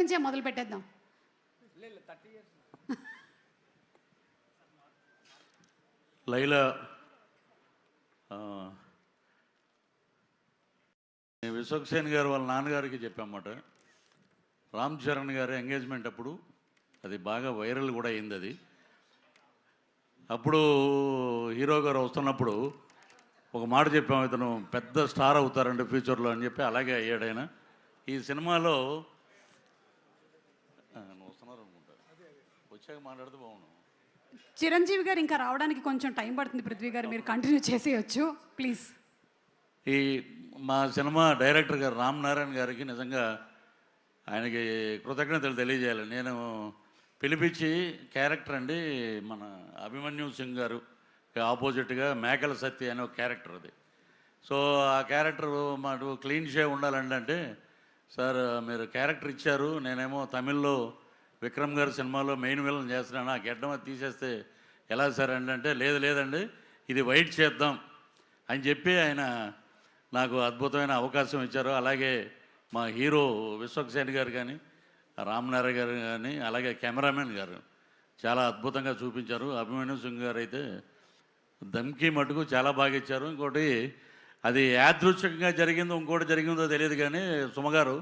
నుంచే మొదలు పెట్టేద్దాం. లైలా విశ్వక్సేన్ గారు వాళ్ళ నాన్నగారికి చెప్పామన్నమాట. రామ్ చరణ్ గారి ఎంగేజ్మెంట్ అప్పుడు అది బాగా వైరల్ కూడా అయింది. అది అప్పుడు హీరో గారు వస్తున్నప్పుడు ఒక మాట చెప్పాము, ఇతను పెద్ద స్టార్ అవుతారండి ఫ్యూచర్లో అని చెప్పి. అలాగే అయ్యాడు ఆయన. ఈ సినిమాలో వస్తున్నారు అనుకుంటా, వచ్చాక మాట్లాడితే బాగున్నాను. చిరంజీవి గారు ఇంకా రావడానికి కొంచెం టైం పడుతుంది. పృథ్వీ గారు మీరు కంటిన్యూ చేసేయచ్చు ప్లీజ్. ఈ మా సినిమా డైరెక్టర్ గారు రామ్ నారాయణ గారికి నిజంగా ఆయనకి కృతజ్ఞతలు తెలియజేయాలి. నేను పిలిపించి క్యారెక్టర్ అండి మన అభిమన్యు సింగ్ గారు ఆపోజిట్గా మేకల సత్య అనే ఒక క్యారెక్టర్ అది. సో ఆ క్యారెక్టర్ మాకు క్లీన్ షేవ్ ఉండాలండి అంటే, సార్ మీరు క్యారెక్టర్ ఇచ్చారు, నేనేమో తమిళ్లో విక్రమ్ గారి సినిమాలో మెయిన్ విలన్ చేస్తున్నాను, ఆ గెడ్డం అది తీసేస్తే ఎలా సార్ అంటే లేదండి ఇది వైట్ చేద్దాం అని చెప్పి ఆయన నాకు అద్భుతమైన అవకాశం ఇచ్చారు. అలాగే మా హీరో విశ్వక్సేన్ గారు కానీ, రామ్నారాయణ గారు కానీ, అలాగే కెమెరామెన్ గారు చాలా అద్భుతంగా చూపించారు. అభిమన్యు సింగ్ గారు అయితే దమ్కి మటుకు చాలా బాగా ఇచ్చారు. ఇంకోటి అది యాదృచ్ఛికంగా జరిగిందో ఇంకోటి జరిగిందో తెలియదు కానీ, సుమగారు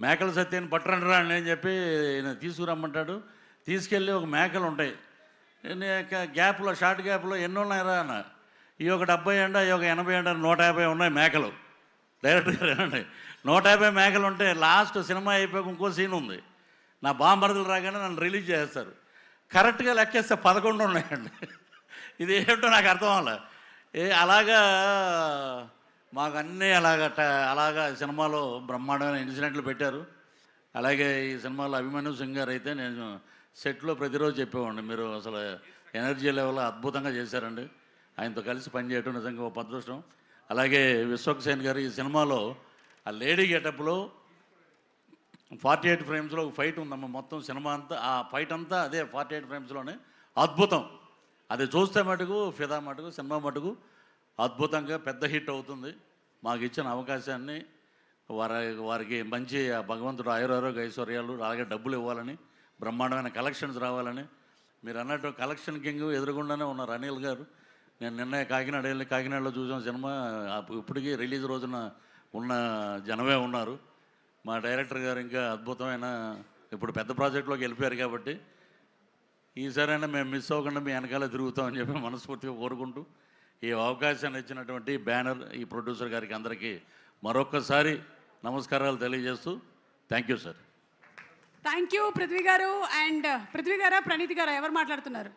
మేకల సత్యాన్ని పట్టరండి అని చెప్పి తీసుకురమ్మంటాడు. తీసుకెళ్ళి ఒక మేకలు ఉంటాయి గ్యాప్లో, షార్ట్ గ్యాప్లో ఎన్ని ఉన్నాయరా అన్న, ఈ ఒక 70 అంట, ఈ ఒక 80 అంట, 150 ఉన్నాయి మేకలు. డైరెక్టర్ గారు ఏమండి 150 మేకలు ఉంటే లాస్ట్ సినిమా అయిపోయాక ఇంకో సీన్ ఉంది, నా బాంబరదలు రాగానే నన్ను రిలీజ్ చేస్తారు. కరెక్ట్గా లెక్కేస్తే 11 ఉన్నాయండి. ఇది ఏంటో నాకు అర్థం అవ్వాలి. అలాగా మాకు అన్నీ అలాగా సినిమాలో బ్రహ్మాండమైన ఇన్సిడెంట్లు పెట్టారు. అలాగే ఈ సినిమాలో అభిమన్యు సింగ్ గారు అయితే నేను సెట్లో ప్రతిరోజు చెప్పేవాడిని, మీరు అసలు ఎనర్జీ లెవెల్ అద్భుతంగా చేశారండి. ఆయనతో కలిసి పనిచేయడం నిజంగా ఒక అదృష్టం. అలాగే విశ్వక్సేన్ గారు ఈ సినిమాలో ఆ లేడీ గెటప్లో 48 ఫ్రేమ్స్లో ఒక ఫైట్ ఉందమ్మా. మొత్తం సినిమా అంతా ఆ ఫైట్ అంతా అదే 48 ఫ్రేమ్స్లోనే అద్భుతం. అది చూస్తే మటుకు ఫిదా మటుకు సినిమా మటుకు అద్భుతంగా పెద్ద హిట్ అవుతుంది. మాకు ఇచ్చిన అవకాశాన్ని వారికి మంచి భగవంతుడు ఆయురారోగ్య ఐశ్వర్యాలు, అలాగే డబ్బులు ఇవ్వాలని, బ్రహ్మాండమైన కలెక్షన్స్ రావాలని. మీరు అన్నట్టు కలెక్షన్ కింగ్ ఎదురుగుండానే ఉన్నారు అనిల్ గారు. నేను నిన్న కాకినాడ వెళ్ళి కాకినాడలో చూసిన సినిమా ఇప్పటికీ రిలీజ్ రోజున ఉన్న జనమే ఉన్నారు. మా డైరెక్టర్ గారు ఇంకా అద్భుతమైన ఇప్పుడు పెద్ద ప్రాజెక్టులోకి వెళ్ళిపోయారు కాబట్టి ఈసారైనా మేము మిస్ అవ్వకుండా మీ వెనకాల తిరుగుతామని చెప్పి మనస్ఫూర్తిగా కోరుకుంటూ, ఈ అవకాశాన్ని ఇచ్చినటువంటి బ్యానర్, ఈ ప్రొడ్యూసర్ గారికి అందరికీ మరొక్కసారి నమస్కారాలు తెలియజేస్తూ thank you sir. Thank you Prithvi గారు. అండ్ పృథ్వీ గారా ప్రణీత్ గారా ఎవరు మాట్లాడుతున్నారు?